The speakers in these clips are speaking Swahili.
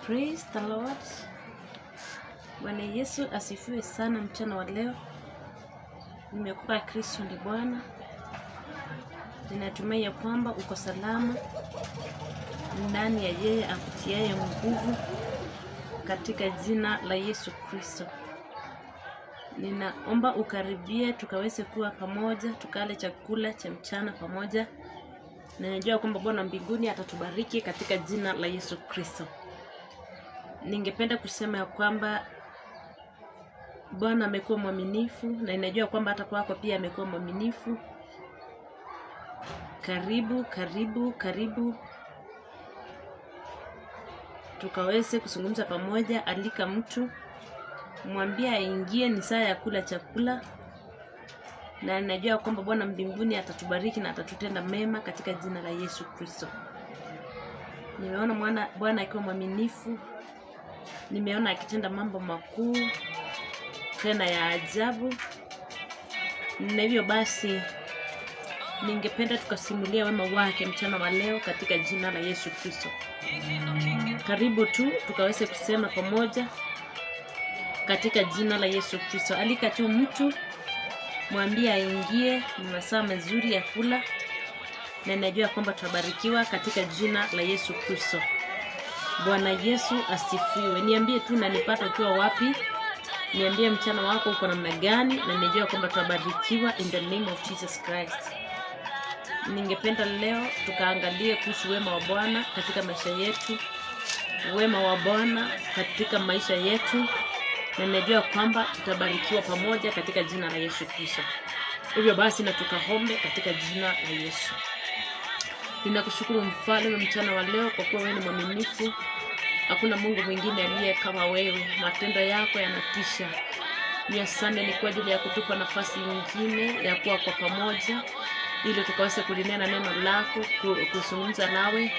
Praise the Lord. Bwana Yesu asifiwe sana mchana wa leo. Nimekupa Kristo ndiye Bwana. Ninatumai ya kwamba uko salama ndani ya yeye akutiaye nguvu katika jina la Yesu Kristo. Ninaomba ukaribie tukaweze kuwa pamoja, tukale chakula cha mchana pamoja. Na najua kwamba Bwana mbinguni atatubariki katika jina la Yesu Kristo. Ningependa kusema ya kwamba Bwana amekuwa mwaminifu na ninajua kwamba hata kwako pia amekuwa mwaminifu. Karibu tukaweze kuzungumza pamoja. Alika mtu, mwambie aingie, ni saa ya kula chakula. Na ninajua kwamba Bwana mbinguni atatubariki na atatutenda mema katika jina la Yesu Kristo. Nimeona Bwana akiwa mwaminifu. Nimeona akitenda mambo makuu tena ya ajabu. Na hivyo basi ningependa tukasimulia wema wake mchana wa leo katika jina la Yesu Kristo. Karibu tu tukaweze kusema pamoja katika jina la Yesu Kristo. Alika tu mtu, mwambie aingie, ni masaa mazuri ya kula. Na najua kwamba tutabarikiwa katika jina la Yesu Kristo. Bwana Yesu asifiwe. Niambie tu nanipata ukiwa wapi. Niambie mchana wako uko namna gani, na najua kwamba tutabarikiwa in the name of Jesus Christ. Ningependa leo tukaangalie kuhusu wema wa Bwana katika maisha yetu. Wema wa Bwana katika maisha yetu. Na najua kwamba tutabarikiwa pamoja katika jina la Yesu Kristo. Hivyo basi na tukaombe katika jina la Yesu. Ninakushukuru Mfalme mchana wa leo kwa kuwa wewe ni mwaminifu. Hakuna Mungu mwingine aliye kama wewe. Matendo yako yanatisha. Ni asante ni kwa ajili ya kutupa nafasi nyingine ya kuwa kwa pamoja ili tukaweze kulinena neno lako, kuzungumza nawe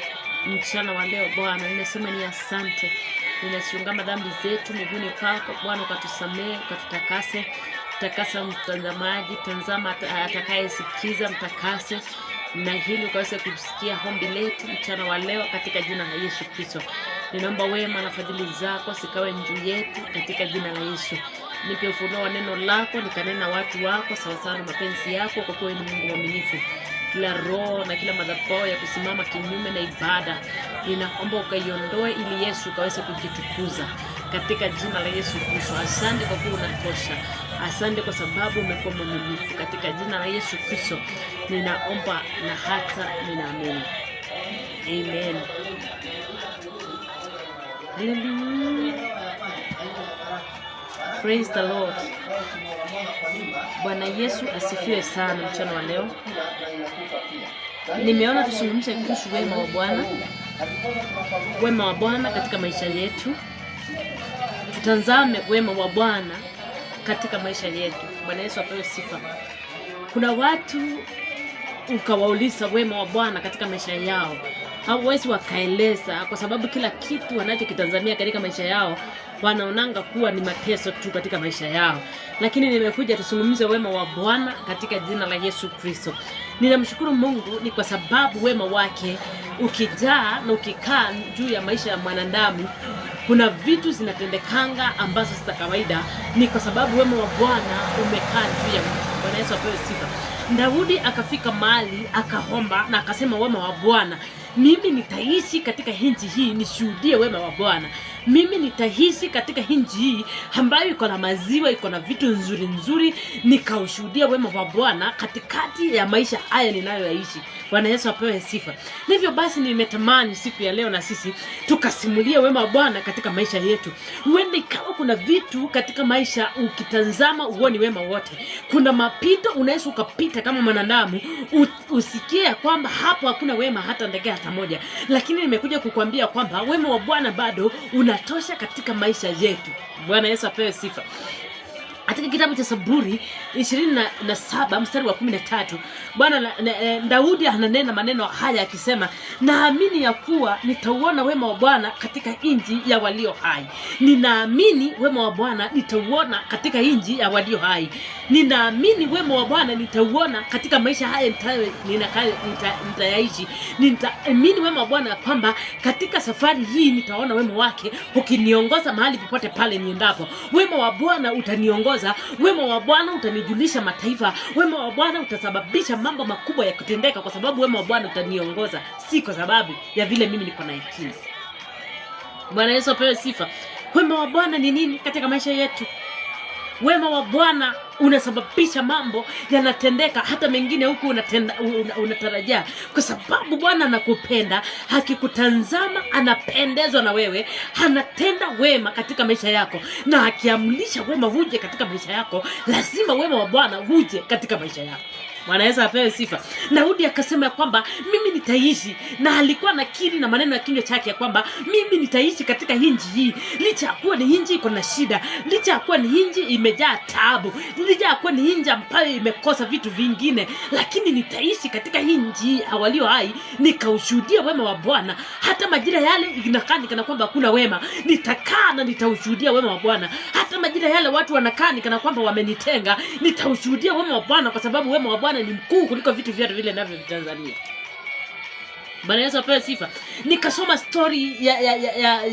mchana wa leo Bwana. Ninasema ni asante. Ninasiungama dhambi zetu miguuni pako Bwana, ukatusamee, ukatutakase. Takasa mtazamaji, tazama atakayesikiza, mtakase. Na hili ukaweze kusikia ombi letu mchana wa leo katika jina la Yesu Kristo. Ninaomba wema na fadhili zako sikawe juu yetu katika jina la Yesu. Nipe ufunuo wa neno lako, nikanena watu wako sawa sawa na mapenzi yako, kwa kuwa ni Mungu mwaminifu. Kila roho na kila madhabahu ya kusimama kinyume na ibada, ninaomba ukaiondoe ili Yesu ukaweze kujitukuza katika jina la Yesu Kristo. Asante kwa kuwa unatosha. Asante kwa sababu umekuwa mwaminifu katika jina la Yesu Kristo. Ninaomba na hata ninaamini. Amen. Hallelujah. Praise the Lord. Bwana Yesu asifiwe sana mchana wa leo. Nimeona tuzungumze kuhusu wema wa Bwana. Wema wa Bwana katika maisha yetu. Tutazame wema wa Bwana katika maisha yetu. Bwana Yesu apewe sifa. Kuna watu ukawauliza wema wa Bwana katika maisha yao, hawawezi wakaeleza, kwa sababu kila kitu wanachokitazamia katika maisha yao wanaonanga kuwa ni mateso tu katika maisha yao. Lakini nimekuja tuzungumze wema wa Bwana katika jina la Yesu Kristo. Ninamshukuru Mungu ni kwa sababu wema wake ukijaa na ukikaa juu ya maisha ya mwanadamu, kuna vitu zinatendekanga ambazo si za kawaida. Ni kwa sababu wema wa Bwana umekaa juu ya mtu. Bwana Yesu apewe sifa. Daudi akafika mahali akaomba na akasema, wema wa Bwana, mimi nitaishi katika nchi hii nishuhudie wema wa Bwana. Mimi nitaishi katika nchi hii ambayo iko na maziwa, iko na vitu nzuri nzuri, nikaushuhudia wema wa Bwana katikati ya maisha haya ninayoishi. Bwana Yesu apewe sifa. Hivyo basi nimetamani siku ya leo na sisi tukasimulie wema wa Bwana katika maisha yetu. Huenda ikawa kuna vitu katika maisha ukitazama uone wema wote. Kuna mapito unaweza ukapita kama mwanadamu usikie kwamba hapo hakuna wema hata ndege hata moja. Lakini nimekuja kukuambia kwamba wema wa Bwana bado unatosha katika maisha yetu. Bwana Yesu apewe sifa. Katika kitabu cha Zaburi 27 mstari wa 13, Bwana Daudi ananena maneno haya akisema, naamini ya kuwa nitauona wema wa Bwana katika nchi ya walio hai. Ninaamini wema wa Bwana nitauona katika nchi ya walio hai. Ninaamini wema wa Bwana nitauona katika maisha haya nitayaishi. Ninaamini wema wa Bwana kwamba katika safari hii nitaona wema wake ukiniongoza mahali popote pale niendapo. Wema wa Bwana utaniongoza. Wema wa Bwana utanijulisha mataifa. Wema wa Bwana utasababisha mambo makubwa ya kutendeka, kwa sababu wema wa Bwana utaniongoza, si kwa sababu ya vile mimi niko na hekima. Bwana Yesu apewe sifa. Wema wa Bwana ni nini katika maisha yetu? Wema wa Bwana unasababisha mambo yanatendeka, hata mengine huku unatarajia, kwa sababu Bwana anakupenda. Hakikutazama, anapendezwa na wewe, anatenda wema katika maisha yako, na akiamlisha wema uje katika maisha yako, lazima wema wa Bwana uje katika maisha yako. Bwana Yesu apewe sifa. Daudi akasema kwamba mimi nitaishi, na alikuwa nakiri na maneno ya kinywa chake ya kwamba mimi nitaishi katika nchi hii, licha ya kuwa ni nchi iko na shida, licha ya kuwa ni nchi imejaa taabu, licha ya kuwa ni nchi ambayo imekosa vitu vingine, lakini nitaishi katika nchi ya walio hai, nikaushuhudia wema wa Bwana. Hata majira yale inakaa kana kwamba hakuna wema, nitakaa na nitaushuhudia wema wa Bwana. Hata majira yale watu wanakaa kana kwamba wamenitenga, nitaushuhudia wema wa Bwana, kwa sababu wema wa Bwana ni mkuu kuliko vitu vyote vile navyo Tanzania. Bwana Yesu apewe sifa. Nikasoma story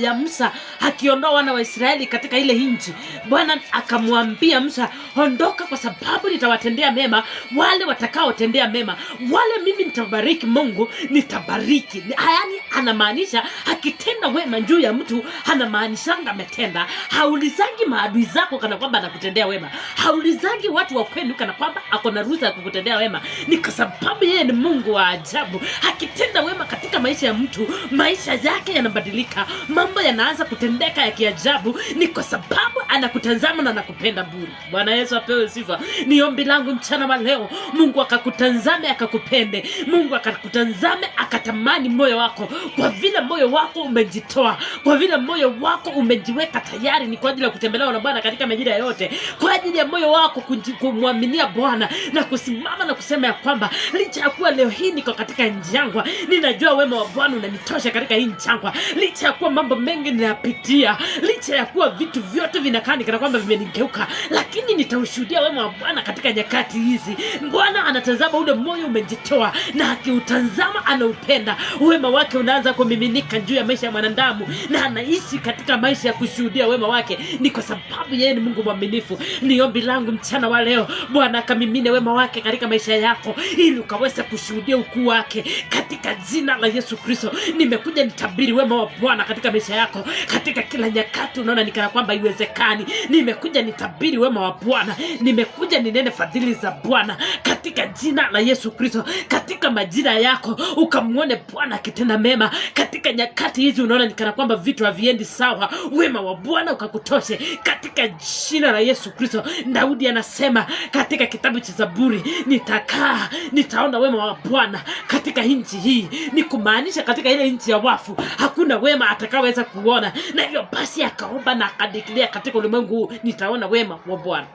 ya Musa akiondoa wana wa Israeli katika ile nchi. Bwana akamwambia Musa, ondoka, kwa sababu nitawatendea mema wale watakaotendea mema. Wale mimi nitabariki, Mungu nitabariki. Yaani anamaanisha akitenda wema juu ya mtu, anamaanishanga ametenda. Haulizangi maadui zako kana kwamba anakutendea wema. Haulizangi watu wa kwenu kana kwamba ako na ruhusa ya kukutendea wema. Ni kwa sababu yeye ni Mungu wa ajabu. Akitenda wema katika maisha ya mtu, maisha yake yanabadilika, mambo yanaanza kutendeka ya kiajabu. Ni kwa sababu anakutazama na anakupenda bure. Bwana Yesu apewe sifa. Ni ombi langu mchana wa leo, Mungu akakutazame akakupende. Mungu akakutazame akatamani moyo wako, kwa vile moyo wako umejitoa, kwa vile moyo wako umejiweka tayari ni kwa ajili ya kutembelewa na Bwana katika majira yote, kwa ajili ya moyo wako kumwaminia Bwana na kusimama na kusema ya kwamba licha ya kuwa leo hii niko katika njangwa, ninajua wema wa Bwana unanitosha katika hii njangwa. Licha ya kuwa mambo mengi ninapitia, licha ya kuwa vitu vyote vinakaa kana kwamba vimenigeuka, lakini nitaushuhudia wema wa Bwana katika nyakati hizi. Bwana anatazama ule moyo umejitoa, na akiutazama anaupenda. Wema wake unaanza kumiminika juu ya maisha ya mwanadamu, na anaishi katika maisha ya kushuhudia wema wake. Ni kwa sababu yeye ni Mungu mwaminifu. Ni ombi langu mchana wa leo, Bwana akamimine wema wake katika maisha yako, ili ukaweze kushuhudia ukuu wake katika jina la Yesu Kristo. Nimekuja nitabiri wema wa Bwana katika maisha yako, katika kila nyakati unaona nikana kwamba haiwezekani. Nimekuja nitabiri wema wa Bwana, nimekuja ninene fadhili za Bwana katika jina la Yesu Kristo. Katika majira yako ukamuone Bwana akitenda mema. Katika nyakati hizi unaona nikana kwamba vitu haviendi sawa, wema wa Bwana ukakutoshe katika jina la Yesu Kristo. Daudi anasema katika kitabu cha Zaburi, nitakaa nitaona wema wa Bwana katika nchi hii. Ni kumaanisha katika ile nchi ya wafu hakuna wema atakaweza kuona, na hivyo basi akaomba na akadeclare katika ulimwengu nitaona wema wa Bwana.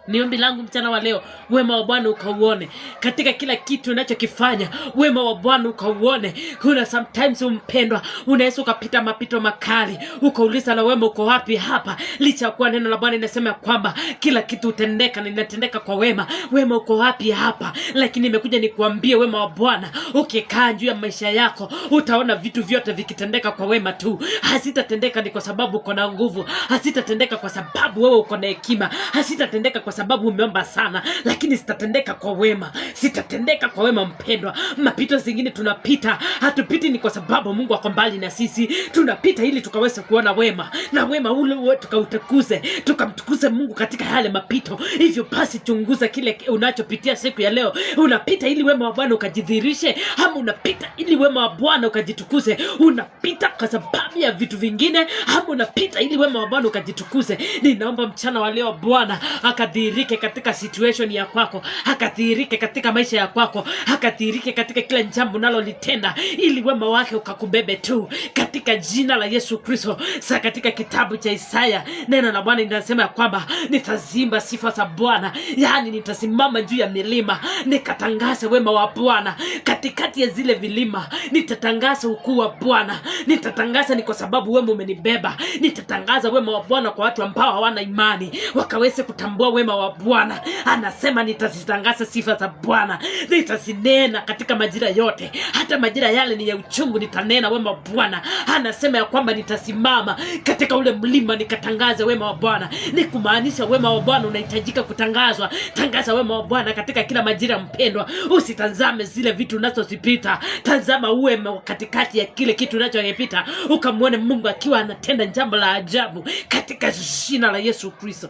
Ni ombi langu mchana wa leo, wema wa Bwana ukauone katika kila kitu unachokifanya. Wema wa Bwana ukauone. Kuna sometimes umpendwa, unaweza ukapita mapito makali, ukauliza na wema uko wapi hapa? Licha kuwa neno la Bwana linasema kwamba kila kitu utendeka na inatendeka kwa wema. Wema uko wapi hapa? Lakini nimekuja nikuambie wema wa Bwana ukikaa juu ya maisha yako, utaona vitu vyote vikitendeka kwa wema tu. Hasitatendeka ni kwa sababu uko na nguvu, hasitatendeka kwa sababu wewe uko na hekima, hasitatendeka kwa sababu umeomba sana, lakini sitatendeka kwa wema. Sitatendeka kwa wema mpendwa. Mapito zingine tunapita, hatupiti ni kwa sababu Mungu ako mbali na sisi. Tunapita ili tukaweze kuona wema, na wema ule tukautukuze, tukamtukuze Mungu katika yale mapito. Hivyo basi chunguza kile unachopitia siku ya leo. Unapita ili wema wa Bwana ukajidhihirishe, ama unapita ili wema wa Bwana ukajitukuze? Unapita kwa sababu ya vitu vingine, ama unapita ili wema wa Bwana ukajitukuze? Ninaomba mchana wa leo Bwana akadhihirishe akadhihirike katika situation ya kwako, akadhihirike katika maisha ya kwako, akadhihirike katika kila jambo unalolitenda, ili wema wake ukakubebe tu katika jina la Yesu Kristo. Sasa katika kitabu cha Isaya neno la Bwana linasema ya kwamba nitazimba sifa za Bwana, yani nitasimama juu ya milima nikatangaza wema wa Bwana katikati ya zile vilima. Nitatangaza ukuu wa Bwana, nitatangaza ni kwa sababu wema umenibeba. Nitatangaza wema wa Bwana kwa watu ambao hawana imani wakaweze kutambua wema wa Bwana. Anasema nitazitangaza sifa za Bwana, nitazinena katika majira yote, hata majira yale ni ya uchungu nitanena wema wa Bwana. Anasema ya kwamba nitasimama katika ule mlima nikatangaza wema wa Bwana. Ni kumaanisha wema wa Bwana unahitajika kutangazwa. Tangaza wema wa Bwana katika kila majira mpendwa. Usitazame zile vitu unazozipita, tazama wema katikati ya kile kitu unachokipita, ukamwone Mungu akiwa anatenda jambo la ajabu katika jina la Yesu Kristo.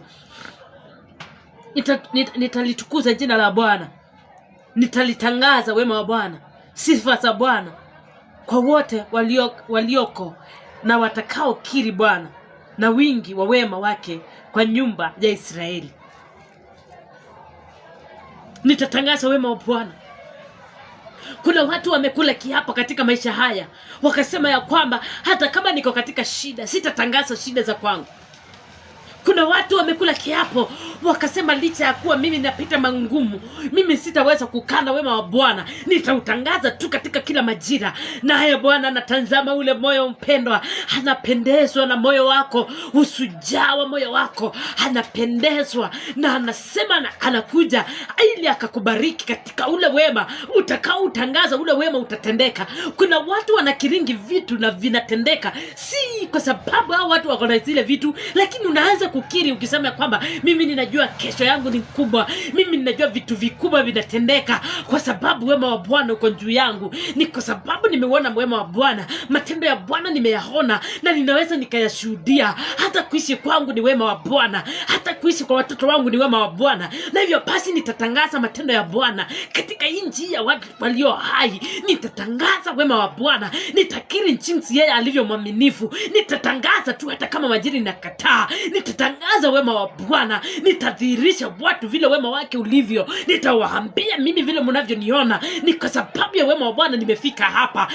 Nitalitukuza jina la Bwana, nitalitangaza wema wa Bwana, sifa za Bwana kwa wote walioko na watakao kiri Bwana na wingi wa wema wake kwa nyumba ya Israeli. Nitatangaza wema wa Bwana. Kuna watu wamekula kiapo katika maisha haya, wakasema ya kwamba hata kama niko katika shida, sitatangaza shida za kwangu. Kuna watu wamekula kiapo wakasema licha ya kuwa mimi napita mangumu, mimi sitaweza kukana wema wa Bwana, nitautangaza tu katika kila majira. Naye Bwana anatazama ule moyo mpendwa, anapendezwa na moyo wako, usujaa wa moyo wako, anapendezwa na anasema na anakuja ili akakubariki katika ule wema utakao utangaza. Ule wema utatendeka. Kuna watu wanakiringi vitu na vinatendeka, si kwa sababu hao watu wako na zile vitu, lakini unaanza kukiri ukisema kwamba mimi ninajua kesho yangu ni kubwa, mimi ninajua vitu vikubwa vinatendeka kwa sababu wema wa Bwana uko juu yangu. Ni kwa sababu nimeona wema wa Bwana, matendo ya Bwana nimeyaona na ninaweza nikayashuhudia. Hata kuishi kwangu ni wema wa Bwana, hata kuishi kwa watoto wangu ni wema wa Bwana. Na hivyo basi nitatangaza matendo ya Bwana katika nchi ya watu walio hai. Nitatangaza wema wa Bwana, nitakiri jinsi yeye alivyo mwaminifu. Nitatangaza tu hata kama majira inakataa. Nitatangaza wema wa Bwana, nitadhihirisha watu vile wema wake ulivyo. Nitawaambia mimi vile mnavyoniona ni kwa sababu ya wema wa Bwana nimefika hapa.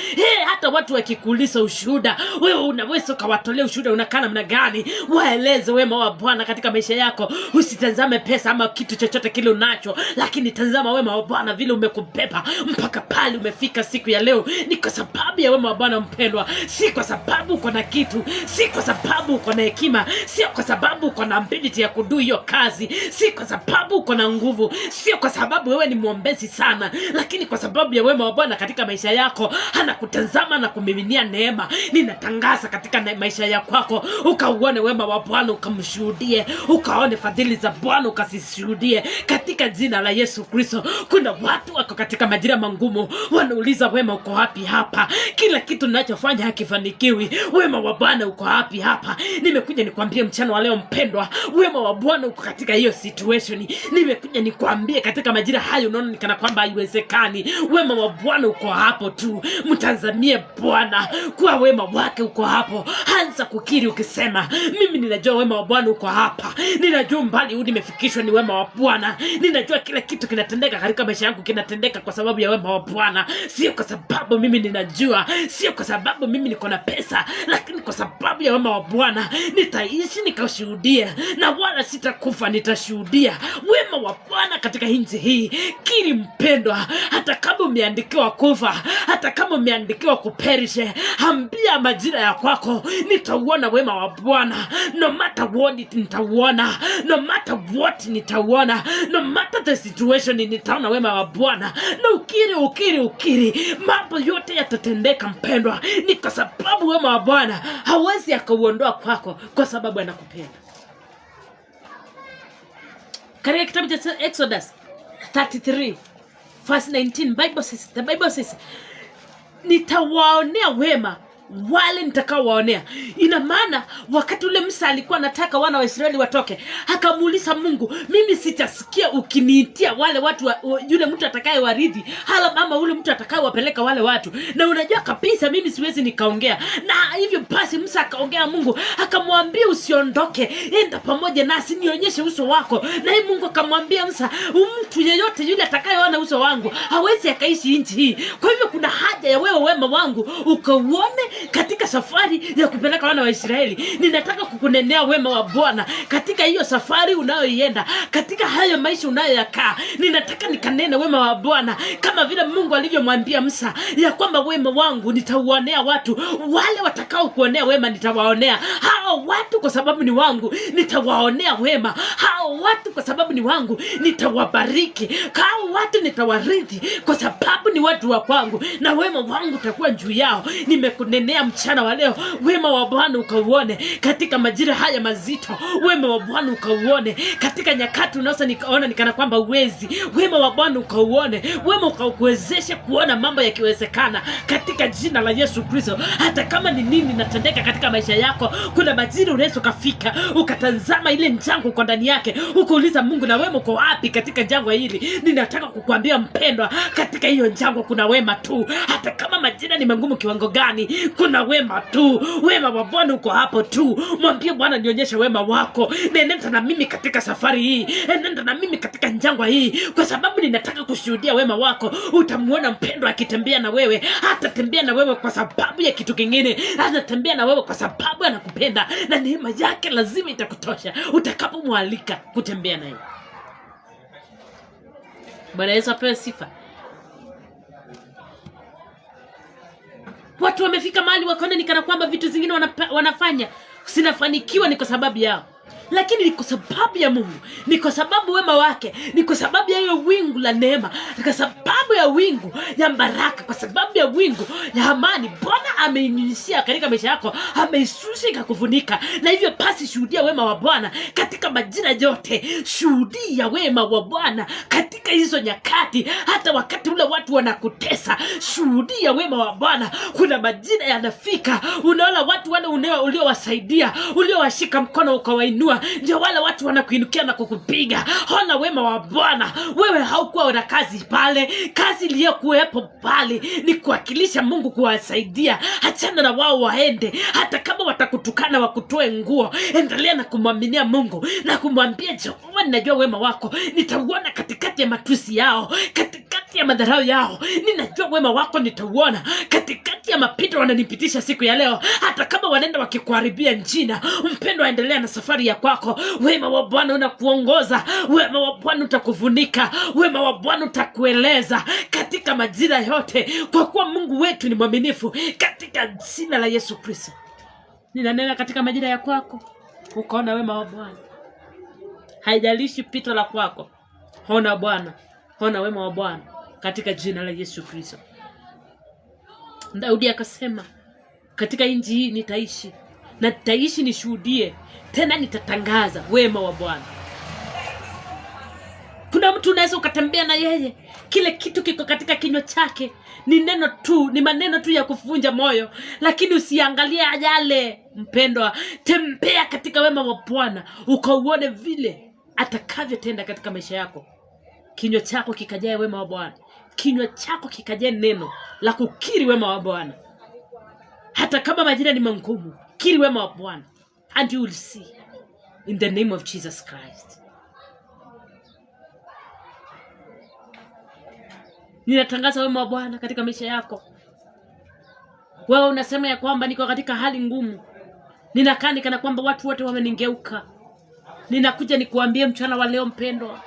Hata watu wakikuuliza ushuhuda, wewe unaweza ukawatolea ushuhuda unakaa namna gani. Waeleze wema wa Bwana katika maisha yako. Usitazame pesa ama kitu chochote kile unacho, lakini tazama wema wa Bwana vile umekubeba mpaka pale umefika siku ya leo. Ni kwa sababu ya wema wa Bwana mpendwa, si kwa sababu uko na kitu, si kwa sababu uko na hekima, si kwa sababu uko na ability ya kudu hiyo kazi, si kwa sababu uko na nguvu, sio kwa sababu wewe ni mwombezi sana, lakini kwa sababu ya wema wa Bwana katika maisha yako. Anakutazama na kumiminia neema. Ninatangaza katika maisha yako ukauone wema wa Bwana, ukamshuhudie, ukaone fadhili za Bwana ukasishuhudie katika jina la Yesu Kristo. Kuna watu wako katika majira mangumu, wanauliza wema uko wapi hapa? Kila kitu ninachofanya hakifanikiwi, wema wa Bwana uko wapi hapa? Nimekuja nikwambie mchana wa leo mpendwa, wema wa Bwana uko katika hiyo situation. Nimekuja nikwambie katika majira hayo unaona nikana kwamba haiwezekani, wema wa Bwana uko hapo tu. Mtazamie Bwana kwa wema wake uko hapo. Anza kukiri ukisema mimi ninajua wema wa Bwana uko hapa. Ninajua mbali huu nimefikishwa ni wema wa Bwana. Ninajua kila kitu kinatendeka katika maisha yangu kinatendeka kwa sababu ya wema wa Bwana. Sio kwa sababu mimi ninajua, sio kwa sababu mimi niko na pesa, lakini kwa sababu ya wema wa Bwana nitaishi nikashuhudia, na wala sitakufa, nitashuhudia wema wa Bwana katika nchi hii. Kiri mpendwa, hata kama umeandikiwa kufa, hata kama umeandikiwa kuperishe, ambia majira ya kwako nitauona wema wa Bwana. No matter what nitauona, no matter what nitauona, no matter the situation nitaona wema wa Bwana. Na ukiri mambo yote yatatendeka mpendwa. Ni kwa sababu wema wa Bwana hawezi akauondoa kwako kwa sababu anakupenda. Katika kitabu cha Exodus 33 verse 19 the Bible says nitawaonea wema wale nitakaowaonea. Ina maana wakati ule Musa alikuwa anataka wana wa Israeli watoke, akamuuliza Mungu, mimi sitasikia ukiniitia wale watu yule mtu atakayewaridhi hala mama ule mtu atakayewapeleka wale watu, na unajua kabisa mimi siwezi nikaongea. Na hivyo basi Musa akaongea, Mungu akamwambia usiondoke, enda pamoja nasi nionyeshe uso wako. Na hii Mungu akamwambia Musa, mtu yeyote yule atakayeona uso wangu hawezi akaishi nchi hii. Kwa hivyo kuna haja ya wewe wema wangu ukauone katika safari ya kupeleka wana wa Israeli. Ninataka kukunenea wema wa Bwana katika hiyo safari unayoienda, katika hayo maisha unayoyakaa. Ninataka nikanene wema wa Bwana kama vile Mungu alivyomwambia Musa ya kwamba wema wangu nitauonea watu, wale watakao kuonea wema nitawaonea. Hao watu kwa sababu ni wangu nitawaonea wema. Hao watu kwa sababu ni wangu nitawabariki. Hao watu nitawarithi kwa sababu ni watu wa kwangu, na wema wangu utakuwa juu yao. Nimekunenea mchana wa leo, wema wa Bwana ukauone katika majira haya mazito. Wema wa Bwana ukauone katika nyakati unaosa nikaona nikana kwamba uwezi. Wema wa Bwana ukauone, wema ukauwezeshe kuona mambo yakiwezekana katika jina la Yesu Kristo. Hata kama ni nini natendeka katika maisha yako, kuna majira unaweza ukafika ukatazama ile njangwa kwa ndani yake, ukauliza Mungu, na wema uko wapi katika jangwa hili? Ninataka kukuambia mpendwa, katika hiyo njangwa kuna wema tu. Hata kama majira ni magumu kiwango gani, kuna wema tu. Wema wa Bwana uko hapo tu. Mwambie Bwana, nionyeshe wema wako. Nenda na mimi katika safari hii, nenda na mimi katika njangwa hii, kwa sababu ninataka kushuhudia wema wako. Utamuona mpendwa akitembea na wewe. Hatatembea na wewe kwa sababu ya kitu kingine, anatembea na wewe kwa sababu anakupenda, na neema yake lazima itakutosha utakapomwalika kutembea naye. Bwana Yesu apewe sifa. Watu wamefika mahali wakaona ni kana kwamba vitu zingine wanafanya sinafanikiwa ni kwa sababu yao, lakini ni kwa sababu ya Mungu, ni kwa sababu wema wake, ni kwa sababu ya hiyo wingu la neema, ni kwa sababu ya wingu ya baraka, kwa sababu ya wingu ya amani. Bwana ameinyunyizia katika maisha yako, ameishusha ikakufunika. Na hivyo basi shuhudia wema wa Bwana katika majira yote. Shuhudia wema wa Bwana katika hizo nyakati, hata wakati ule watu wanakutesa. Shuhudia wema wa Bwana. Kuna majira yanafika, unaona watu wale uliowasaidia, uliowashika mkono ukawainua, ndio wale watu wanakuinukia na kukupiga. Ona wema wa Bwana. Wewe haukuwa una kazi pale, kazi iliyokuwepo pale ni kuwakilisha Mungu, kuwasaidia. Achana na wao waende, hata kama watakutukana wakutoe nguo, endelea na kumwaminia Mungu na kumwambia Jehova, ninajua wema wako nitauona katikati ya matusi yao, katikati ya madharau yao. Ninajua wema wako nitauona katikati ya mapito wananipitisha siku ya leo, hata kama wanaenda wakikuharibia njina. Mpendwa, endelea na safari ya kwako. Wema wa Bwana unakuongoza, wema wa Bwana utakufunika, wema wa Bwana utakueleza katika majira yote, kwa kuwa Mungu wetu ni mwaminifu. Katika jina la Yesu Kristo ninanena katika majira ya kwako ukaona wema wa Bwana. Haijalishi pito la kwako, ona Bwana, ona wema wa Bwana katika jina la Yesu Kristo. Daudi akasema, katika nchi hii nitaishi, na nitaishi nishuhudie, tena nitatangaza wema wa Bwana. Kuna mtu unaweza ukatembea na yeye, kile kitu kiko katika kinywa chake ni neno tu, ni maneno tu ya kuvunja moyo, lakini usiangalie yale. Mpendwa, tembea katika wema wa Bwana ukauone vile atakavyotenda katika maisha yako. Kinywa chako kikajae wema wa Bwana, kinywa chako kikajae neno la kukiri wema wa Bwana. Hata kama majira ni magumu, kiri wema wa Bwana, and you will see in the name of Jesus Christ. Ninatangaza wema wa Bwana katika maisha yako. Wewe unasema ya kwamba niko katika hali ngumu, ninakaa kana kwamba watu wote wamenigeuka. Ninakuja nikuambie mchana wa leo mpendwa,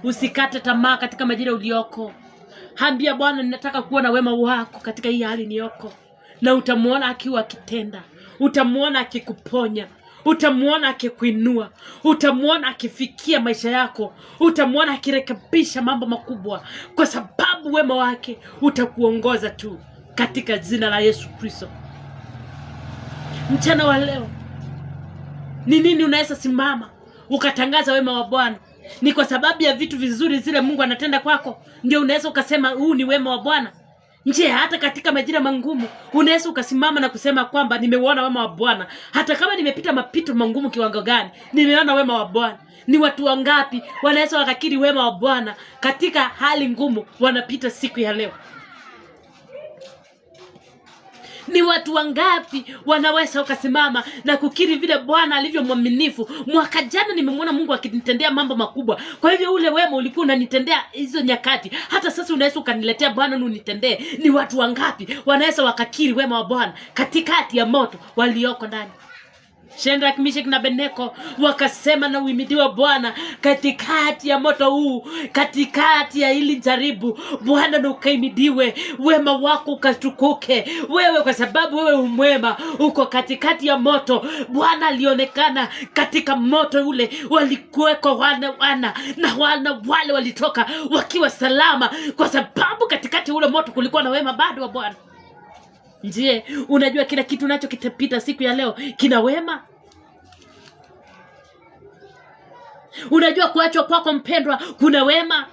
usikate tamaa katika majira ulioko. Ambia Bwana, ninataka kuona wema wako katika hii hali niyoko, na utamuona akiwa akitenda, utamuona akikuponya, utamuona akikuinua, utamuona akifikia maisha yako, utamuona akirekebisha mambo makubwa, kwa sababu wema wake utakuongoza tu katika jina la Yesu Kristo. Mchana wa leo ni nini unaweza simama ukatangaza wema wa Bwana? Ni kwa sababu ya vitu vizuri zile Mungu anatenda kwako ndio unaweza ukasema huu ni wema wa Bwana? Je, hata katika majira mangumu unaweza ukasimama na kusema kwamba nimeuona wema wa Bwana? Hata kama nimepita mapito mangumu kiwango gani, nimeona wema wa Bwana. Ni watu wangapi wanaweza wakakiri wema wa Bwana katika hali ngumu wanapita siku ya leo? Ni watu wangapi wanaweza wakasimama na kukiri vile Bwana alivyo mwaminifu? Mwaka jana nimemwona Mungu akinitendea mambo makubwa. Kwa hivyo ule wema ulikuwa unanitendea hizo nyakati, hata sasa unaweza ukaniletea Bwana unitendee. Ni watu wangapi wanaweza wakakiri wema wa Bwana katikati ya moto walioko ndani? Shadraka, Meshaki na Abednego wakasema na uhimidiwe Bwana katikati ya moto huu, katikati ya hili jaribu. Bwana na ukahimidiwe, wema wako ukatukuke wewe, kwa sababu wewe umwema, uko katikati ya moto. Bwana alionekana katika moto ule, walikuweko wana na wana wale walitoka wakiwa salama, kwa sababu katikati ule moto kulikuwa na wema bado wa Bwana. Je, unajua kila kitu nacho kitapita siku ya leo kina wema? Unajua kuachwa kwako mpendwa kuna wema?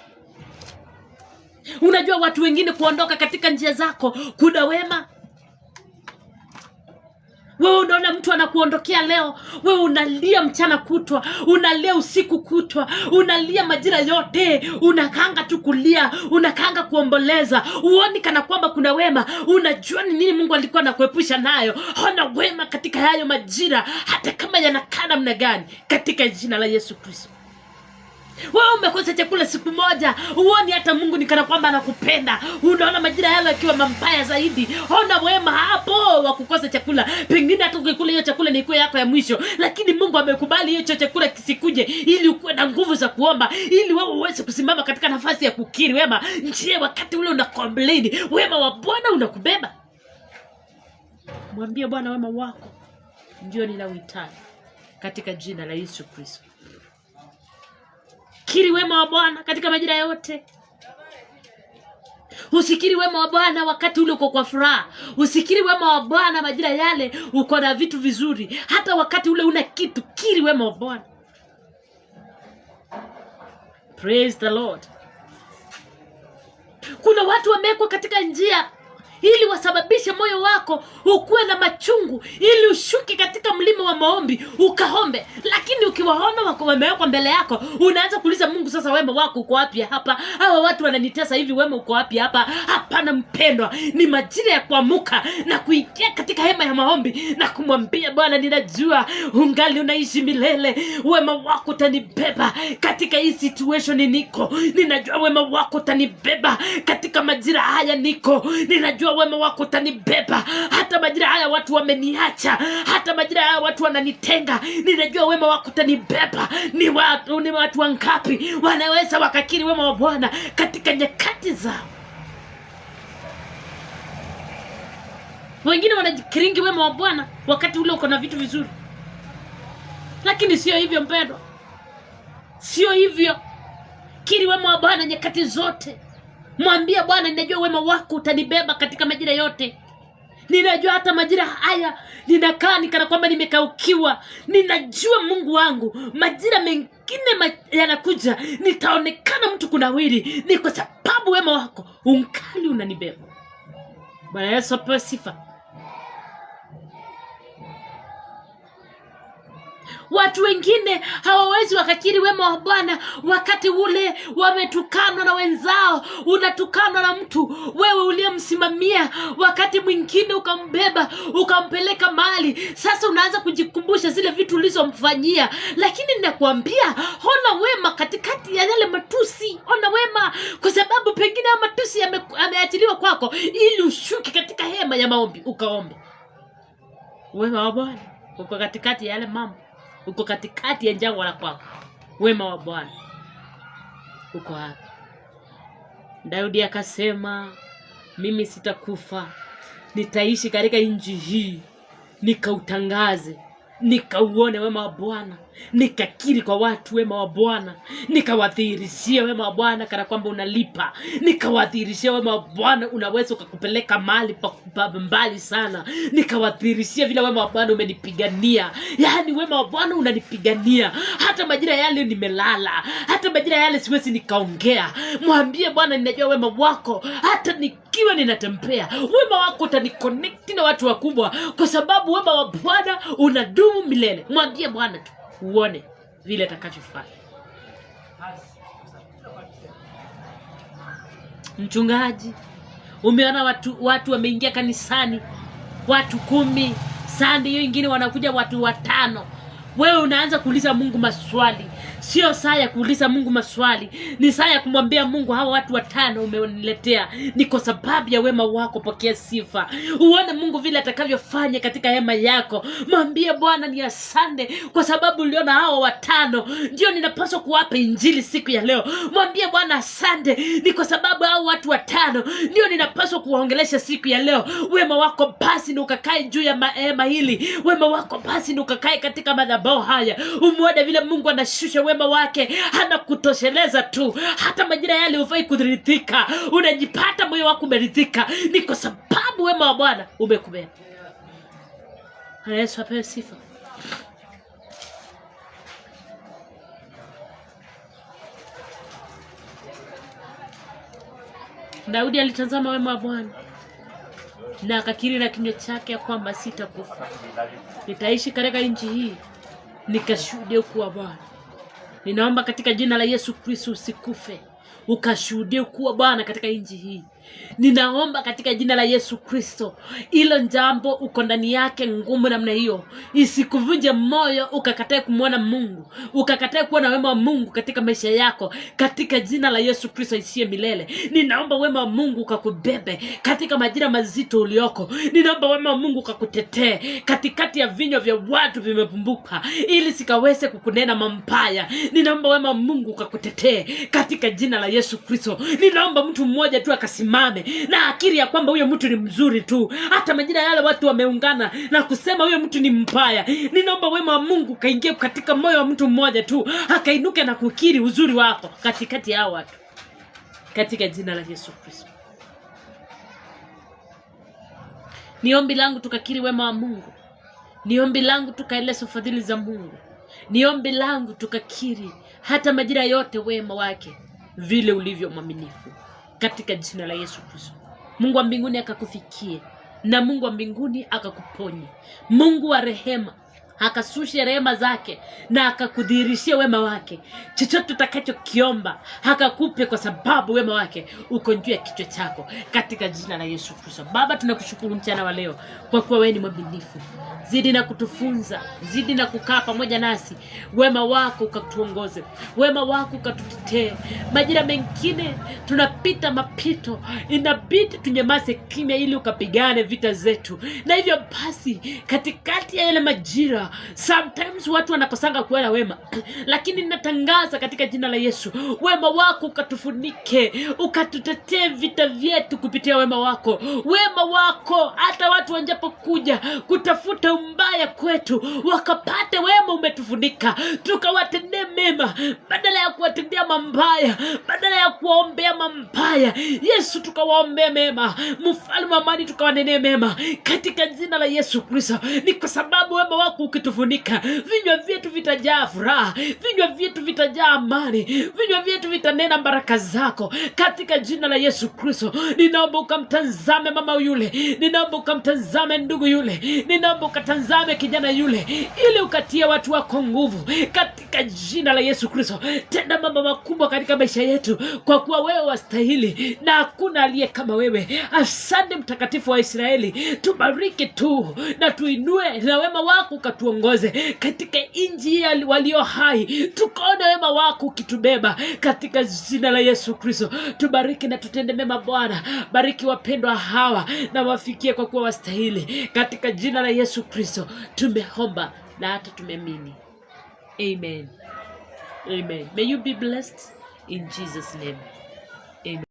Unajua watu wengine kuondoka katika njia zako kuna wema? Wewe unaona mtu anakuondokea leo, wewe unalia mchana kutwa, unalia usiku kutwa, unalia majira yote, unakanga tu kulia, unakanga kuomboleza. Uoni kana kwamba kuna wema? Unajua ni nini Mungu alikuwa anakuepusha nayo? Ona wema katika hayo majira, hata kama yanakaa namna gani, katika jina la Yesu Kristo. Wewe umekosa chakula siku moja, uoni hata Mungu ni kana kwamba anakupenda. Unaona majira yale yakiwa mambaya zaidi. Ona wema hapo wa kukosa chakula. Pengine hata ukikula hiyo chakula ni kwa yako ya mwisho, lakini Mungu amekubali hiyo chakula kisikuje ili ukuwe na nguvu za kuomba, ili wewe uweze kusimama katika nafasi ya kukiri wema. Je, wakati ule una complain, wema wa Bwana unakubeba? Mwambie Bwana, wema wako ndio ninauhitaji katika jina la Yesu Kristo. Kiri wema wa Bwana katika majira yote. Usikiri wema wa Bwana wakati ule uko kwa furaha. Usikiri wema wa Bwana majira yale uko na vitu vizuri. Hata wakati ule una kitu, kiri wema wa Bwana. Praise the Lord. Kuna watu wamekwa katika njia ili wasababishe moyo wako ukuwe na machungu, ili ushuki katika mlima wa maombi ukaombe. Lakini ukiwaona wako wamewekwa mbele yako, unaanza kuuliza Mungu, sasa wema wako uko wapi hapa? Hawa watu wananitesa hivi, wema uko wapi hapa? Hapana mpendwa, ni majira ya kuamuka na kuingia katika hema ya maombi na kumwambia Bwana, ninajua ungali unaishi milele. Wema wako utanibeba katika hii situation niko. Ninajua wema wako utanibeba katika majira haya niko. Ninajua wema wako utanibeba hata majira haya watu wameniacha, hata majira haya watu wananitenga. Ninajua wema wako utanibeba. Ni watu wangapi wanaweza wakakiri wema wa Bwana katika nyakati zao? Wengine wanajikiringi wema wa Bwana wakati ule uko na vitu vizuri, lakini sio hivyo mpendwa, sio hivyo. Kiri wema wa Bwana nyakati zote. Mwambie Bwana, ninajua wema wako utanibeba katika majira yote. Ninajua hata majira haya ninakaa nikana kwamba nimekaukiwa. Ninajua Mungu wangu majira mengine yanakuja nitaonekana mtu kunawiri. Ni kwa sababu wema wako unkali unanibeba. Bwana Yesu apewe sifa. Watu wengine hawawezi wakakiri wema wa Bwana wakati ule wametukanwa na wenzao. Unatukanwa na mtu wewe uliyemsimamia, wakati mwingine ukambeba ukampeleka mahali. Sasa unaanza kujikumbusha zile vitu ulizomfanyia. Lakini ninakuambia, ona wema katikati ya yale matusi. Ona wema, kwa sababu pengine ya matusi yameachiliwa kwako ili ushuki katika hema ya maombi ukaombe. Wema wa Bwana uko katikati ya yale mambo, uko katikati ya jangwa la kwako. Wema wa Bwana uko hapa. Daudi akasema, mimi sitakufa, nitaishi katika nchi hii, nikautangaze, nikauone wema wa Bwana, nikakiri kwa watu wema wa Bwana, nikawadhihirishia wema wa Bwana kana kwamba unalipa, nikawadhihirishia wema wa Bwana unaweza ukakupeleka mahali pa mbali sana, nikawadhihirishia vile wema wa Bwana umenipigania. Yaani wema wa Bwana unanipigania hata majira yale nimelala, hata majira yale siwezi nikaongea. Mwambie Bwana, ninajua wema wako hata nikiwa ninatembea, wema wako utaniconnect na watu wakubwa, kwa sababu wema wa Bwana unadumu milele. Mwambie Bwana tu uone vile atakachofanya. Mchungaji, umeona watu wameingia kanisani, watu 10, Sunday hiyo ingine wanakuja watu 5. Wewe unaanza kuuliza Mungu maswali. Sio saa ya kuuliza Mungu maswali, ni saa ya kumwambia Mungu, hawa watu 5 umeniletea ni kwa sababu ya wema wako, pokea sifa. Uone Mungu vile atakavyofanya katika hema yako. Mwambie Bwana ni asante kwa sababu uliona hawa 5 ndio ninapaswa kuwapa injili siku ya leo. Mwambie Bwana asante ni kwa sababu hao watu 5 ndio ninapaswa kuwaongelesha siku ya leo. Wema wako basi ni ukakae juu ya hema hili. Wema wako basi ni ukakae katika madhabahu haya. Umuone vile Mungu anashusha wema wake, hana kutosheleza tu. Hata majira yale ufai kuridhika, unajipata moyo wako umeridhika, ni kwa sababu wema wa Bwana umekubeba. Yesu apewe sifa. Daudi alitazama wema wa Bwana na akakiri na kinywa chake kwamba sitakufa, nitaishi katika nchi hii nikashuhudie ukuu wa Bwana. Ninaomba katika jina la Yesu Kristo usikufe, ukashuhudie ukuu wa Bwana katika nchi hii. Ninaomba katika jina la Yesu Kristo, ilo jambo uko ndani yake ngumu namna hiyo isikuvunje moyo, ukakatae kumwona Mungu, ukakatae kuona wema wa Mungu katika maisha yako, katika jina la Yesu Kristo isiye milele. Ninaomba wema wa Mungu ukakubebe katika majira mazito ulioko. Ninaomba wema wa Mungu ukakutetee katikati ya vinywa vya watu vimepumbuka, ili sikaweze kukunena mambaya. Ninaomba wema wa Mungu ukakutetee katika jina la Yesu Kristo. Ninaomba mtu mmoja tu akasimame na akiri ya kwamba huyo mtu ni mzuri tu, hata majira yale watu wameungana na kusema huyo mtu ni mbaya. Ninaomba wema wa Mungu kaingie katika moyo wa mtu mmoja tu, akainuke na kukiri uzuri wako katikati ya hao watu, katika jina la Yesu Kristo. Ni ombi langu tukakiri wema wa Mungu. Ni ombi langu tukaeleza fadhili za Mungu. Ni ombi langu tukakiri hata majira yote wema wake vile ulivyo mwaminifu, katika jina la Yesu Kristo. Mungu wa mbinguni akakufikie, na Mungu wa mbinguni akakuponye. Mungu wa rehema akasushe rehema zake na akakudhihirishia wema wake. Chochote utakachokiomba akakupe, kwa sababu wema wake uko juu ya kichwa chako, katika jina la Yesu Kristo. Baba, tunakushukuru mchana wa leo kwa kuwa wewe ni mwaminifu. Zidi na kutufunza, zidi na kukaa pamoja nasi. Wema wako ukatuongoze, wema wako ukatutetee. Majira mengine tunapita mapito, inabidi tunyamaze kimya ili ukapigane vita zetu. Na hivyo basi, katikati ya yale majira, sometimes watu wanakosanga kuona wema, lakini ninatangaza katika jina la Yesu, wema wako ukatufunike, ukatutetee vita vyetu kupitia wema wako. Wema wako hata watu wanjapokuja kutafuta mbaya kwetu, wakapate wema umetufunika, tukawatendee mema badala ya kuwatendea mambaya, badala ya kuwaombea mambaya. Yesu, tukawaombea mema. Mfalme wa amani, tukawanenee mema katika jina la Yesu Kristo. Ni kwa sababu wema wako ukitufunika, vinywa vyetu vitajaa furaha, vinywa vyetu vitajaa amani, vinywa vyetu vitanena baraka zako katika jina la Yesu Kristo. Ninaomba ukamtazame mama yule, ninaomba ukamtazame ndugu yule, ninaomba ukatazame kijana yule, ili ukatie watu wako nguvu katika jina la Yesu Kristo. Tenda mambo makubwa katika maisha yetu, kwa kuwa wewe wastahili na hakuna aliye kama wewe. Asante mtakatifu wa Israeli, tubariki tu na tuinue, na wema wako ukatuongoze katika nchi ya walio hai, tukaone wema wako ukitubeba katika jina la Yesu Kristo. Tubariki na tutende mema Bwana. Bariki wapendwa hawa na wafikie, kwa kuwa wastahili, katika jina la Yesu Kristo tumeomba na hata tumeamini. Amen. Amen. May you be blessed in Jesus' name. Amen.